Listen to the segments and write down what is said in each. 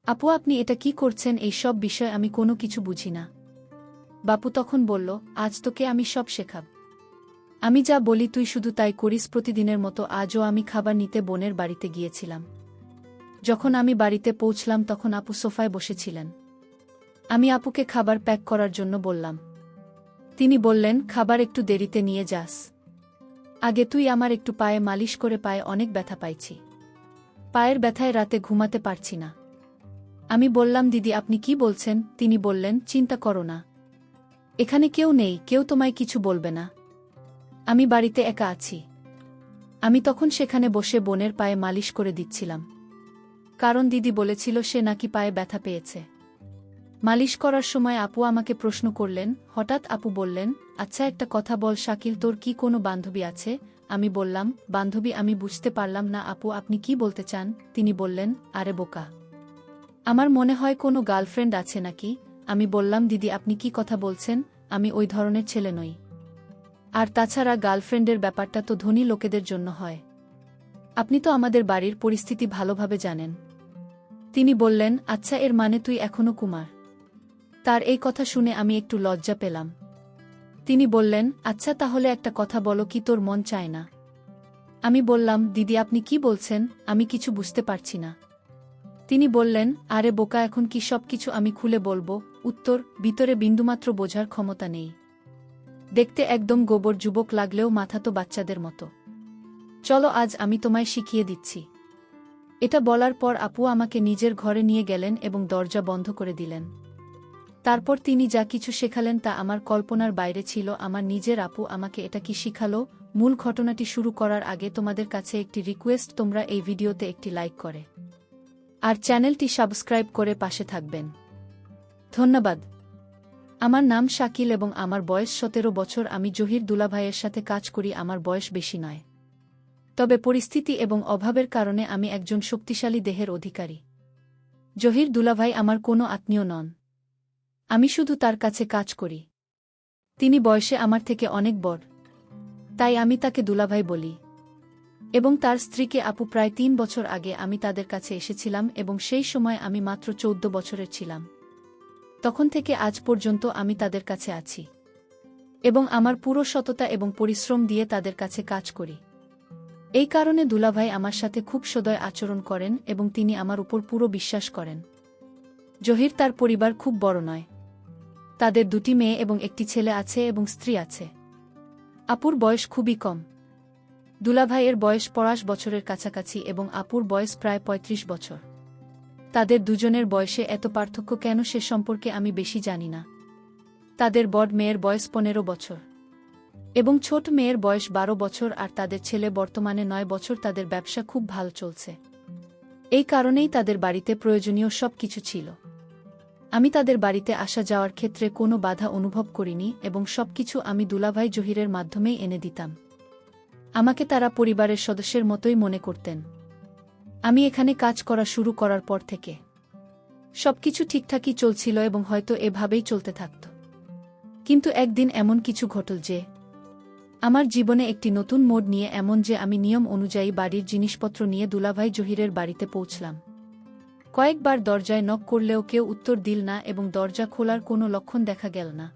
আপু আপনি এটা কি করছেন? এই সব বিষয় আমি কোনো কিছু বুঝি না। বাপু তখন বলল, আজ তোকে আমি সব শেখাব। আমি যা বলি তুই শুধু তাই করিস। প্রতিদিনের মতো আজও আমি খাবার নিতে বোনের বাড়িতে গিয়েছিলাম। যখন আমি বাড়িতে পৌঁছলাম তখন আপু সোফায় বসেছিলেন। আমি আপুকে খাবার প্যাক করার জন্য বললাম। তিনি বললেন, খাবার একটু দেরিতে নিয়ে যাস। আগে তুই আমার একটু পায়ে মালিশ করে, পায়ে অনেক ব্যথা পাইছি। পায়ের ব্যথায় রাতে ঘুমাতে পারছি না। আমি বললাম, দিদি আপনি কি বলছেন? তিনি বললেন, চিন্তা করো না, এখানে কেউ নেই, কেউ তোমায় কিছু বলবে না। আমি বাড়িতে একা আছি। আমি তখন সেখানে বসে বোনের পায়ে মালিশ করে দিচ্ছিলাম, কারণ দিদি বলেছিল সে নাকি পায়ে ব্যথা পেয়েছে। মালিশ করার সময় আপু আমাকে প্রশ্ন করলেন। হঠাৎ আপু বললেন, আচ্ছা একটা কথা বল শাকিল, তোর কি কোনো বান্ধবী আছে? আমি বললাম, বান্ধবী? আমি বুঝতে পারলাম না আপু আপনি কি বলতে চান? তিনি বললেন, আরে বোকা, আমার মনে হয় কোনো গার্লফ্রেন্ড আছে নাকি? আমি বললাম, দিদি আপনি কি কথা বলছেন? আমি ওই ধরনের ছেলে নই। আর তাছাড়া গার্লফ্রেন্ডের ব্যাপারটা তো ধনী লোকেদের জন্য হয়। আপনি তো আমাদের বাড়ির পরিস্থিতি ভালোভাবে জানেন। তিনি বললেন, আচ্ছা এর মানে তুই এখনো কুমার? তার এই কথা শুনে আমি একটু লজ্জা পেলাম। তিনি বললেন, আচ্ছা তাহলে একটা কথা বলো, কি তোর মন চায় না? আমি বললাম, দিদি আপনি কি বলছেন? আমি কিছু বুঝতে পারছি না। তিনি বললেন, আরে বোকা, এখন কি সব কিছু আমি খুলে বলবো? উত্তর, ভিতরে বিন্দুমাত্র বোঝার ক্ষমতা নেই। দেখতে একদম গোবর যুবক লাগলেও মাথা তো বাচ্চাদের মতো। চলো আজ আমি তোমায় শিখিয়ে দিচ্ছি। এটা বলার পর আপু আমাকে নিজের ঘরে নিয়ে গেলেন এবং দরজা বন্ধ করে দিলেন। তারপর তিনি যা কিছু শেখালেন তা আমার কল্পনার বাইরে ছিল। আমার নিজের আপু আমাকে এটা কি শিখালো? মূল ঘটনাটি শুরু করার আগে তোমাদের কাছে একটি রিকোয়েস্ট, তোমরা এই ভিডিওতে একটি লাইক করে আর চ্যানেলটি সাবস্ক্রাইব করে পাশে থাকবেন। ধন্যবাদ। আমার নাম শাকিল এবং আমার বয়স 17 বছর। আমি জহির দুলাভাইয়ের সাথে কাজ করি। আমার বয়স বেশি নয়, তবে পরিস্থিতি এবং অভাবের কারণে আমি একজন শক্তিশালী দেহের অধিকারী। জহির দুলাভাই আমার কোনো আত্মীয় নন, আমি শুধু তার কাছে কাজ করি। তিনি বয়সে আমার থেকে অনেক বড়, তাই আমি তাকে দুলাভাই বলি। এবং তার স্ত্রীকে আপু। প্রায় 3 বছর আগে আমি তাদের কাছে এসেছিলাম এবং সেই সময় আমি মাত্র 14 বছরের ছিলাম। তখন থেকে আজ পর্যন্ত আমি তাদের কাছে আছি এবং আমার পুরো সততা এবং পরিশ্রম দিয়ে তাদের কাছে কাজ করি। এই কারণে দুলাভাই আমার সাথে খুব সদয় আচরণ করেন এবং তিনি আমার উপর পুরো বিশ্বাস করেন। জহির তার পরিবার খুব বড় নয়, তাদের 2টি মেয়ে এবং একটি ছেলে আছে এবং স্ত্রী আছে। আপুর বয়স খুবই কম। দুলাভাইয়ের বয়স 50 বছরের কাছাকাছি এবং আপুর বয়স প্রায় 35 বছর। তাদের দুজনের বয়সে এত পার্থক্য কেন সে সম্পর্কে আমি বেশি জানি না। তাদের বড় মেয়ের বয়স 15 বছর এবং ছোট মেয়ের বয়স 12 বছর আর তাদের ছেলে বর্তমানে 9 বছর। তাদের ব্যবসা খুব ভালো চলছে, এই কারণেই তাদের বাড়িতে প্রয়োজনীয় সব কিছু ছিল। আমি তাদের বাড়িতে আসা যাওয়ার ক্ষেত্রে কোনো বাধা অনুভব করিনি এবং সবকিছু আমি দুলাভাই জহিরের মাধ্যমেই এনে দিতাম। আমাকে তারা পরিবারের সদস্যের মতোই মনে করতেন। আমি এখানে কাজ করা শুরু করার পর থেকে সবকিছু ঠিকঠাকই চলছিল এবং হয়তো এভাবেই চলতে থাকত। কিন্তু একদিন এমন কিছু ঘটল যে আমার জীবনে একটি নতুন মোড় নিয়ে, এমন যে আমি নিয়ম অনুযায়ী বাড়ির জিনিসপত্র নিয়ে দুলাভাই জহিরের বাড়িতে পৌঁছলাম। কয়েকবার দরজায় নক করলেও কেউ উত্তর দিল না এবং দরজা খোলার কোনো লক্ষণ দেখা গেল না।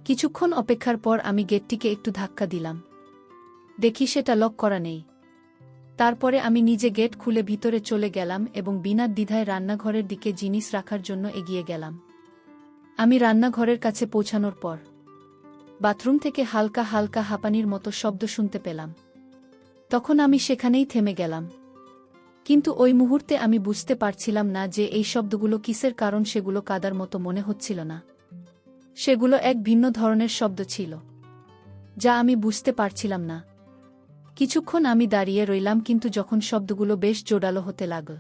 কিছুক্ষণ অপেক্ষার পর আমি গেটটিকে একটু ধাক্কা দিলাম, দেখি সেটা লক করা নেই। তারপরে আমি নিজে গেট খুলে ভিতরে চলে গেলাম এবং বিনা দ্বিধায় রান্নাঘরের দিকে জিনিস রাখার জন্য এগিয়ে গেলাম। আমি রান্নাঘরের কাছে পৌঁছানোর পর বাথরুম থেকে হালকা হালকা হাঁপানির মতো শব্দ শুনতে পেলাম। তখন আমি সেখানেই থেমে গেলাম, কিন্তু ওই মুহূর্তে আমি বুঝতে পারছিলাম না যে এই শব্দগুলো কিসের, কারণ সেগুলো কাদার মতো মনে হচ্ছিল না। সেগুলো এক ভিন্ন ধরনের শব্দ ছিল যা আমি বুঝতে পারছিলাম না। কিছুক্ষণ আমি দাঁড়িয়ে রইলাম, কিন্তু যখন শব্দগুলো বেশ জোরালো হতে লাগল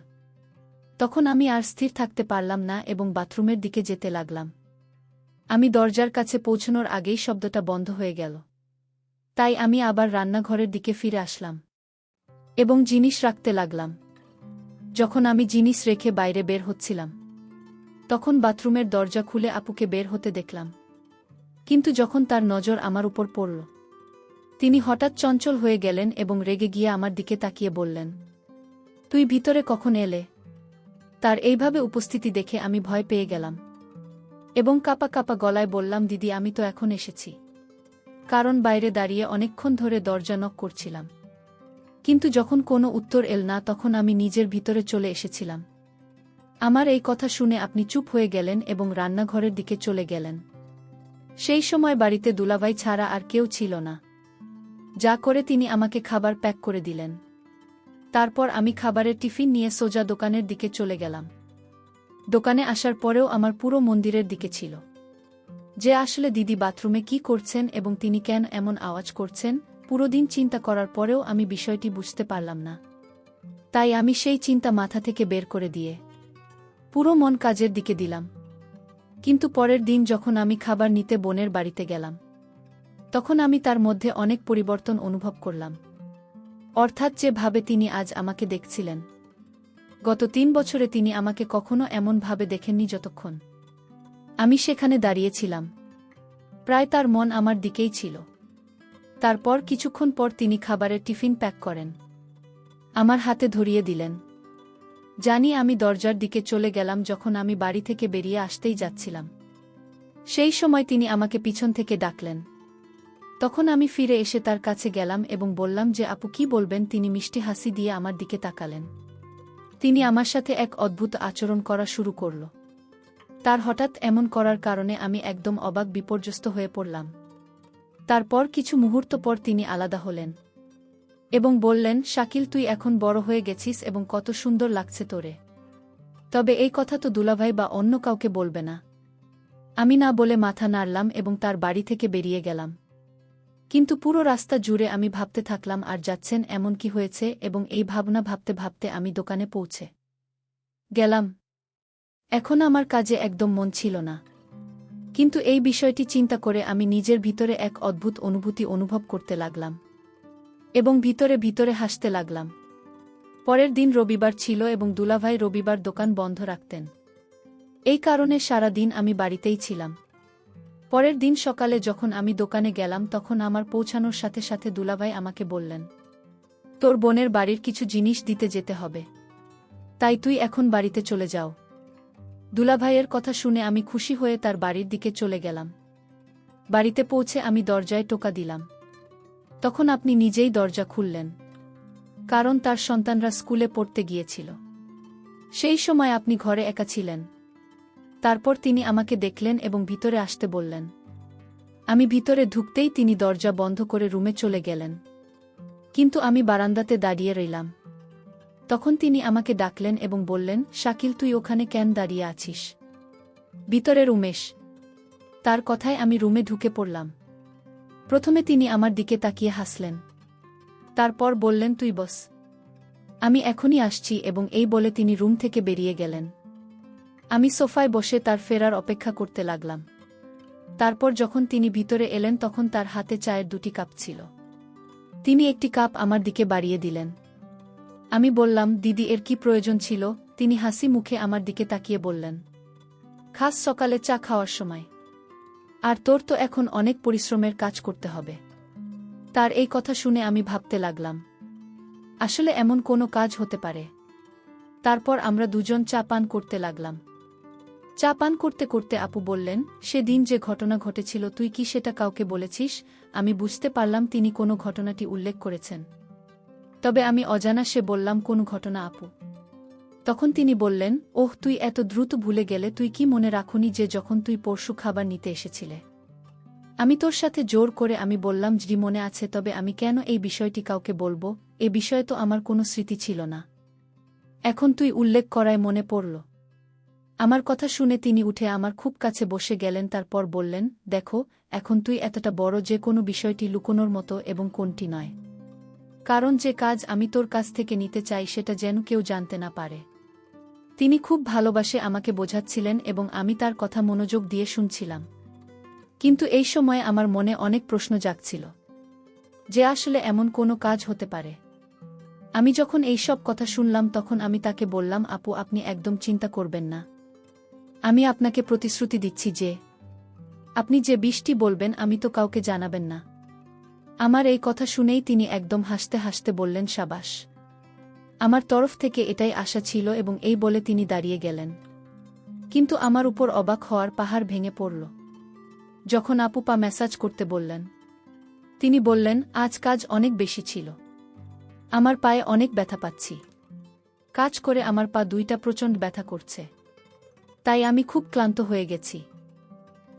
তখন আমি আর স্থির থাকতে পারলাম না এবং বাথরুমের দিকে যেতে লাগলাম। আমি দরজার কাছে পৌঁছানোর আগেই শব্দটা বন্ধ হয়ে গেল। তাই আমি আবার রান্নাঘরের দিকে ফিরে আসলাম এবং জিনিস রাখতে লাগলাম। যখন আমি জিনিস রেখে বাইরে বের হচ্ছিলাম তখন বাথরুমের দরজা খুলে আপুকে বের হতে দেখলাম। কিন্তু যখন তার নজর আমার উপর পড়ল, তিনি হঠাৎ চঞ্চল হয়ে গেলেন এবং রেগে গিয়ে আমার দিকে তাকিয়ে বললেন, তুই ভিতরে কখন এলে? তার এইভাবে উপস্থিতি দেখে আমি ভয় পেয়ে গেলাম এবং কাঁপা কাঁপা গলায় বললাম, দিদি আমি তো এখন এসেছি। কারণ বাইরে দাঁড়িয়ে অনেকক্ষণ ধরে দরজা নক করছিলাম, কিন্তু যখন কোনো উত্তর এল না তখন আমি নিজের ভিতরে চলে এসেছিলাম। আমার এই কথা শুনে আপনি চুপ হয়ে গেলেন এবং রান্নাঘরের দিকে চলে গেলেন। সেই সময় বাড়িতে দুলাভাই ছাড়া আর কেউ ছিল না, যা করে তিনি আমাকে খাবার প্যাক করে দিলেন। তারপর আমি খাবারের টিফিন নিয়ে সোজা দোকানের দিকে চলে গেলাম। দোকানে আসার পরেও আমার পুরো মন্দিরের দিকে ছিল যে আসলে দিদি বাথরুমে কি করছেন এবং তিনি কেন এমন আওয়াজ করছেন। পুরো দিন চিন্তা করার পরেও আমি বিষয়টি বুঝতে পারলাম না। তাই আমি সেই চিন্তা মাথা থেকে বের করে দিয়ে পুরো মন কাজের দিকে দিলাম। কিন্তু পরের দিন যখন আমি খাবার নিতে বোনের বাড়িতে গেলাম, তখন আমি তার মধ্যে অনেক পরিবর্তন অনুভব করলাম। অর্থাৎ যেভাবে তিনি আজ আমাকে দেখছিলেন, গত 3 বছরে তিনি আমাকে কখনো এমনভাবে দেখেননি যতক্ষণ আমি সেখানে দাঁড়িয়েছিলাম। প্রায় তার মন আমার দিকেই ছিল। তারপর কিছুক্ষণ পর তিনি খাবারের টিফিন প্যাক করেন, আমার হাতে ধরিয়ে দিলেন। জানি আমি দরজার দিকে চলে গেলাম যখন আমি বাড়ি থেকে বেরিয়ে আসতেই যাচ্ছিলাম। সেই সময় তিনি আমাকে পিছন থেকে ডাকলেন। তখন আমি ফিরে এসে তার কাছে গেলাম এবং বললাম যে আপু কি বলবেন। তিনি মিষ্টি হাসি দিয়ে আমার দিকে তাকালেন। তিনি আমার সাথে এক অদ্ভুত আচরণ করা শুরু করল। তার হঠাৎ এমন করার কারণে আমি একদম অবাক বিপর্যস্ত হয়ে পড়লাম। তারপর কিছু মুহূর্ত পর তিনি আলাদা হলেন এবং বললেন, শাকিল তুই এখন বড় হয়ে গেছিস এবং কত সুন্দর লাগছে তোরে। তবে এই কথা তো দুলাভাই বা অন্য কাউকে বলবে না। আমি না বলে মাথা নাড়লাম এবং তার বাড়ি থেকে বেরিয়ে গেলাম। কিন্তু পুরো রাস্তা জুড়ে আমি ভাবতে থাকলাম আর যাচ্ছেন এমন কি হয়েছে, এবং এই ভাবনা ভাবতে ভাবতে আমি দোকানে পৌঁছে গেলাম। এখন আমার কাজে একদম মন ছিল না, কিন্তু এই বিষয়টি চিন্তা করে আমি নিজের ভিতরে এক অদ্ভুত অনুভূতি অনুভব করতে লাগলাম এবং ভিতরে ভিতরে হাসতে লাগলাম। পরের দিন রবিবার ছিল এবং দুলাভাই রবিবার দোকান বন্ধ রাখতেন। এই কারণে সারা দিন আমি বাড়িতেই ছিলাম। পরের দিন সকালে যখন আমি দোকানে গেলাম তখন আমার পৌঁছানোর সাথে সাথে দুলাভাই আমাকে বললেন, তোর বোনের বাড়ির কিছু জিনিস দিতে যেতে হবে, তাই তুই এখন বাড়িতে চলে যাও। দুলাভাইয়ের কথা শুনে আমি খুশি হয়ে তার বাড়ির দিকে চলে গেলাম। বাড়িতে পৌঁছে আমি দরজায় টোকা দিলাম। তখন আপনি নিজেই দরজা খুললেন, কারণ তার সন্তানরা স্কুলে পড়তে গিয়েছিল। সেই সময় আপনি ঘরে একা ছিলেন। তারপর তিনি আমাকে দেখলেন এবং ভিতরে আসতে বললেন। আমি ভিতরে ঢুকতেই তিনি দরজা বন্ধ করে রুমে চলে গেলেন, কিন্তু আমি বারান্দাতে দাঁড়িয়ে রইলাম। তখন তিনি আমাকে ডাকলেন এবং বললেন, শাকিল তুই ওখানে কেন দাঁড়িয়ে আছিস? ভিতরের উমেশ। তার কথায় আমি রুমে ঢুকে পড়লাম। প্রথমে তিনি আমার দিকে তাকিয়ে হাসলেন, তারপর বললেন, তুই বস, আমি এখনই আসছি, এবং এই বলে তিনি রুম থেকে বেরিয়ে গেলেন। আমি সোফায় বসে তার ফেরার অপেক্ষা করতে লাগলাম। তারপর যখন তিনি ভিতরে এলেন তখন তার হাতে চায়ের 2টি কাপ ছিল। তিনি একটি কাপ আমার দিকে বাড়িয়ে দিলেন। আমি বললাম, দিদি এর কি প্রয়োজন ছিল? তিনি হাসি মুখে আমার দিকে তাকিয়ে বললেন, খাস সকালে চা খাওয়ার সময়, আর তোর তো এখন অনেক পরিশ্রমের কাজ করতে হবে। তার এই কথা শুনে আমি ভাবতে লাগলাম, আসলে এমন কোনো কাজ হতে পারে। তারপর আমরা দুজন চা পান করতে লাগলাম। চা পান করতে করতে আপু বললেন, সেদিন যে ঘটনা ঘটেছিল তুই কি সেটা কাউকে বলেছিস? আমি বুঝতে পারলাম তিনি কোনো ঘটনাটি উল্লেখ করেছেন, তবে আমি অজানা সে বললাম, কোন ঘটনা আপু? তখন তিনি বললেন, ওহ তুই এত দ্রুত ভুলে গেলে, তুই কি মনে রাখুনি যে যখন তুই পরশু খাবার নিতে এসেছিলে আমি তোর সাথে জোর করে আমি বললাম জি মনে আছে, তবে আমি কেন এই বিষয়টি কাউকে বলবো? এ বিষয়ে তো আমার কোনো স্মৃতি ছিল না, এখন তুই উল্লেখ করায় মনে পড়ল। আমার কথা শুনে তিনি উঠে আমার খুব কাছে বসে গেলেন। তারপর বললেন, দেখো এখন তুই এতটা বড় যে কোনো বিষয়টি লুকোনোর মতো এবং কোনটি নয়, কারণ যে কাজ আমি তোর কাছ থেকে নিতে চাই সেটা যেন কেউ জানতে না পারে। তিনি খুব ভালোবাসে আমাকে বোঝাচ্ছিলেন এবং আমি তার কথা মনোযোগ দিয়ে শুনছিলাম। কিন্তু এই সময়ে আমার মনে অনেক প্রশ্ন জাগছিল যে আসলে এমন কোনো কাজ হতে পারে। আমি যখন এই সব কথা শুনলাম তখন আমি তাকে বললাম, আপু আপনি একদম চিন্তা করবেন না, আমি আপনাকে প্রতিশ্রুতি দিচ্ছি যে আপনি যে বিষটি বলবেন আমি তো কাউকে জানাবেন না। আমার এই কথা শুনেই তিনি একদম হাসতে হাসতে বললেন, সাবাস, আমার তরফ থেকে এটাই আশা ছিল এবং এই বলে তিনি দাঁড়িয়ে গেলেন। কিন্তু আমার উপর অবাক হওয়ার পাহাড় ভেঙে পড়ল যখন আপু পা ম্যাসাজ করতে বললেন। তিনি বললেন, আজ কাজ অনেক বেশি ছিল। আমার পায়ে অনেক ব্যথা পাচ্ছি। কাজ করে আমার পা দুইটা প্রচণ্ড ব্যথা করছে। তাই আমি খুব ক্লান্ত হয়ে গেছি।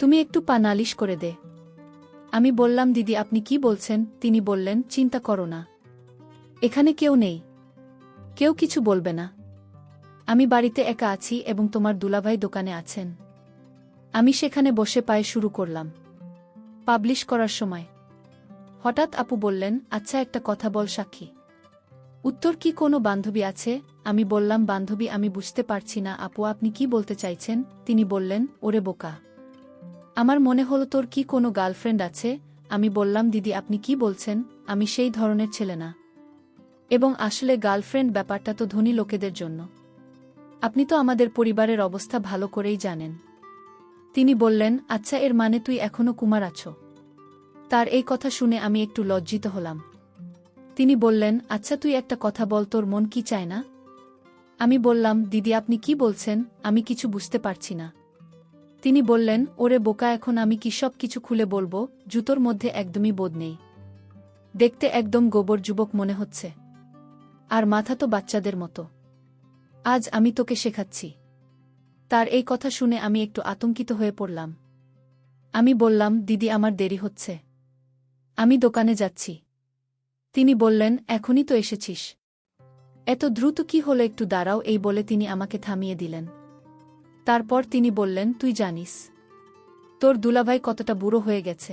তুমি একটু পা নালিশ করে দে। আমি বললাম, দিদি আপনি কি বলছেন? তিনি বললেন, চিন্তা করো না, এখানে কেউ নেই, কেউ কিছু বলবে না। আমি বাড়িতে একা আছি এবং তোমার দুলাভাই দোকানে আছেন। আমি সেখানে বসে পায়ে শুরু করলাম পাবলিশ করার সময়। হঠাৎ আপু বললেন, আচ্ছা একটা কথা বল সাক্ষী, উত্তর কি কোনো বান্ধবী আছে? আমি বললাম, বান্ধবী আমি বুঝতে পারছি না আপু, আপনি কি বলতে চাইছেন? তিনি বললেন, ওরে বোকা, আমার মনে হলো তোর কি কোনো গার্লফ্রেন্ড আছে। আমি বললাম, দিদি আপনি কি বলছেন? আমি সেই ধরনের ছেলে না। এবং আসলে গার্লফ্রেন্ড ব্যাপারটা তো ধনী লোকেদের জন্য। আপনি তো আমাদের পরিবারের অবস্থা ভালো করেই জানেন। তিনি বললেন, আচ্ছা এর মানে তুই এখনো কুমার আছো? তার এই কথা শুনে আমি একটু লজ্জিত হলাম। তিনি বললেন, আচ্ছা তুই একটা কথা বল, তোর মন কি চায় না? আমি বললাম, দিদি আপনি কি বলছেন? আমি কিছু বুঝতে পারছি না। তিনি বললেন, ওরে বোকা, এখন আমি কি সব কিছু খুলে বলবো? জুতোর মধ্যে একদমই বোধ নেই, দেখতে একদম গোবর যুবক মনে হচ্ছে, আর মাথা তো বাচ্চাদের মতো। আজ আমি তোকে শেখাচ্ছি। তার এই কথা শুনে আমি একটু আতঙ্কিত হয়ে পড়লাম। আমি বললাম, দিদি আমার দেরি হচ্ছে, আমি দোকানে যাচ্ছি। তিনি বললেন, এখনই তো এসেছিস, এত দ্রুত কি হলো? একটু দাঁড়াও। এই বলে তিনি আমাকে থামিয়ে দিলেন। তারপর তিনি বললেন, তুই জানিস তোর দুলাভাই কতটা বুড়ো হয়ে গেছে?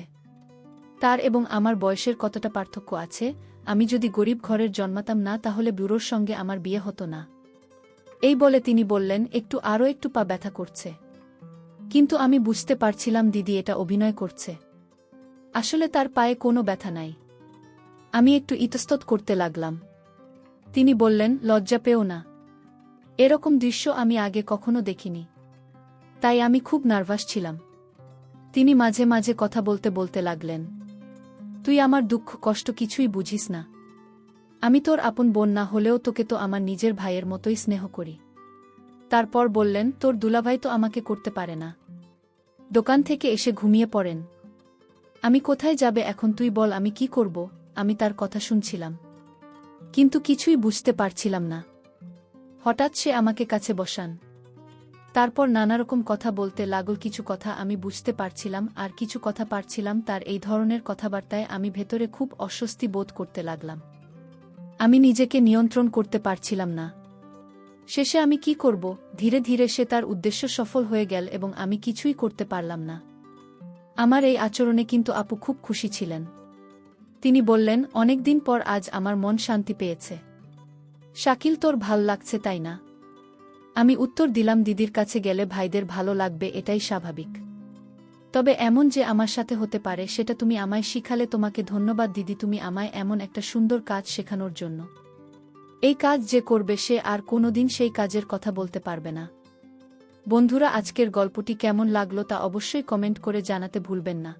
তার এবং আমার বয়সের কতটা পার্থক্য আছে? আমি যদি গরিব ঘরের জন্মাতাম না, তাহলে বুড়োর সঙ্গে আমার বিয়ে হতো না। এই বলে তিনি বললেন, আরও একটু পা ব্যথা করছে। কিন্তু আমি বুঝতে পারছিলাম দিদি এটা অভিনয় করছে, আসলে তার পায়ে কোনো ব্যথা নাই। আমি একটু ইতস্তত করতে লাগলাম। তিনি বললেন, লজ্জা পেও না, এরকম দৃশ্য আমি আগে কখনো দেখিনি, তাই আমি খুব নার্ভাস ছিলাম। তিনি মাঝে মাঝে কথা বলতে বলতে লাগলেন, তুই আমার দুঃখ কষ্ট কিছুই বুঝিস না। আমি তোর আপন বোন না হলেও তোকে তো আমার নিজের ভাইয়ের মতোই স্নেহ করি। তারপর বললেন, তোর দুলাভাই তো আমাকে করতে পারে না, দোকান থেকে এসে ঘুমিয়ে পড়েন। আমি কোথায় যাবে এখন তুই বল, আমি কি করব? আমি তার কথা শুনছিলাম, কিন্তু কিছুই বুঝতে পারছিলাম না। হঠাৎ সে আমাকে কাছে বসান, তারপর নানারকম কথা বলতে লাগল। কিছু কথা আমি বুঝতে পারছিলাম আর কিছু কথা পারছিলাম। তার এই ধরনের কথাবার্তায় আমি ভেতরে খুব অস্বস্তি বোধ করতে লাগলাম। আমি নিজেকে নিয়ন্ত্রণ করতে পারছিলাম না। শেষে আমি কি করব? ধীরে ধীরে সে তার উদ্দেশ্য সফল হয়ে গেল এবং আমি কিছুই করতে পারলাম না। আমার এই আচরণে কিন্তু আপু খুব খুশি ছিলেন। তিনি বললেন, অনেকদিন পর আজ আমার মন শান্তি পেয়েছে। শাকিল, তোর ভাল লাগছে তাই না? আমি উত্তর দিলাম, দিদির কাছে গেলে ভাইদের ভালো লাগবে, এটাই স্বাভাবিক। তবে এমন যে আমার সাথে হতে পারে সেটা তুমি আমায় শিখালে। তোমাকে ধন্যবাদ দিদি, তুমি আমায় এমন একটা সুন্দর কাজ শেখানোর জন্য। এই কাজ যে করবে সে আর কোনোদিন সেই কাজের কথা বলতে পারবে না। বন্ধুরা, আজকের গল্পটি কেমন লাগলো তা অবশ্যই কমেন্ট করে জানাতে ভুলবেন না।